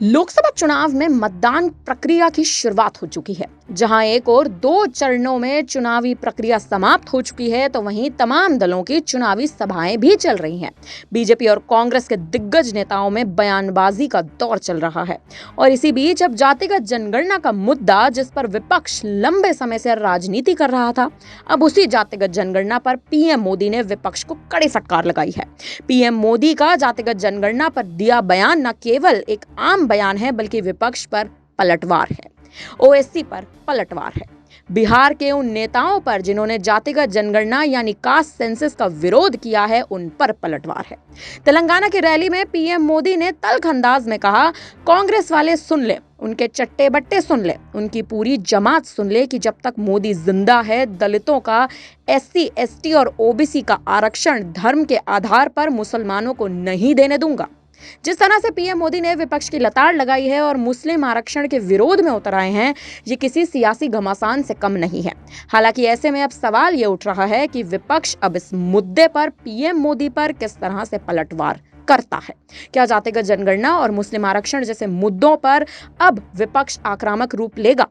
लोकसभा चुनाव में मतदान प्रक्रिया की शुरुआत हो चुकी है। जहां एक और 2 चरणों में चुनावी प्रक्रिया समाप्त हो चुकी है, तो वहीं तमाम दलों की चुनावी सभाएं भी चल रही हैं। बीजेपी और कांग्रेस के दिग्गज नेताओं में बयानबाजी का दौर चल रहा है। और इसी बीच अब जातिगत जनगणना का मुद्दा, जिस पर विपक्ष लंबे समय से राजनीति कर रहा था, अब उसी जातिगत जनगणना पर पीएम मोदी ने विपक्ष को कड़ी फटकार लगाई है। पीएम मोदी का जातिगत जनगणना पर दिया बयान न केवल एक आम बयान है, बल्कि विपक्ष पर पलटवार है। ओएससी पर पलटवार है। बिहार के उन नेताओं पर जिन्होंने जातिगत जनगणना यानी कास्ट सेंसस का विरोध किया है, उन पर पलटवार है। तेलंगाना की रैली में पीएम मोदी ने तल्ख अंदाज में कहा, कांग्रेस वाले सुन ले, उनके चट्टे बट्टे सुन ले, उनकी पूरी जमात सुन ले कि जब तक मोदी जिंदा है, दलितों का एससी, एसटी और ओबीसी का आरक्षण धर्म के आधार पर मुसलमानों को नहीं देने दूंगा। जिस तरह से पीएम मोदी ने विपक्ष की लताड़ लगाई है और मुस्लिम आरक्षण के विरोध में उतर आए हैं, ये किसी सियासी घमासान से कम नहीं है। हालांकि ऐसे में अब सवाल ये उठ रहा है कि विपक्ष अब इस मुद्दे पर पीएम मोदी पर किस तरह से पलटवार करता है। क्या जातिगत जनगणना और मुस्लिम आरक्षण जैसे मुद्दों पर अब विपक्ष आक्रामक रूप लेगा?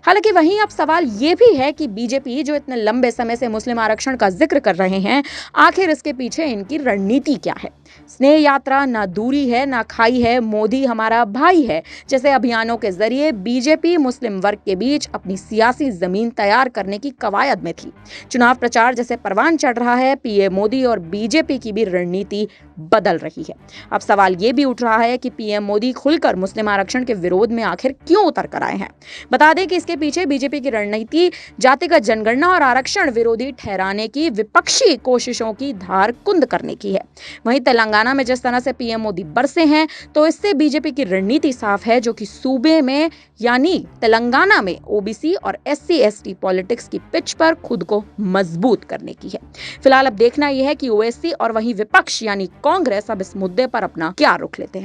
हालांकि वहीं अब सवाल ये भी है कि बीजेपी, जो इतने लंबे समय से मुस्लिम आरक्षण का जिक्र कर रहे हैं, आखिर इसके पीछे इनकी रणनीति क्या है? स्नेह यात्रा ना दूरी है ना खाई है, मोदी हमारा भाई है जैसे अभियानों के जरिए बीजेपी मुस्लिम वर्ग के बीच अपनी सियासी जमीन तैयार करने की कवायद में थी। चुनाव प्रचार जैसे परवान चढ़ रहा है, पीएम मोदी और बीजेपी की भी रणनीति बदल रही है। अब सवाल ये भी उठ रहा है कि पीएम मोदी खुलकर मुस्लिम आरक्षण के विरोध में आखिर क्यों उतर कर आए हैं। बता दें कि इसके पीछे बीजेपी की रणनीति जातिगत जनगणना और आरक्षण विरोधी ठहराने की विपक्षी कोशिशों की धार कुंद करने की है। वहीं तेलंगाना में जिस तरह से पीएम मोदी बरसे हैं, तो इससे बीजेपी की रणनीति साफ है, जो कि सूबे में यानी तेलंगाना में ओबीसी और एससी एसटी पॉलिटिक्स की पिच पर खुद को मजबूत करने की है। फिलहाल अब देखना यह है कि ओएससी और वहीं विपक्ष यानी कांग्रेस अब इस मुद्दे पर अपना क्या रुख लेते हैं।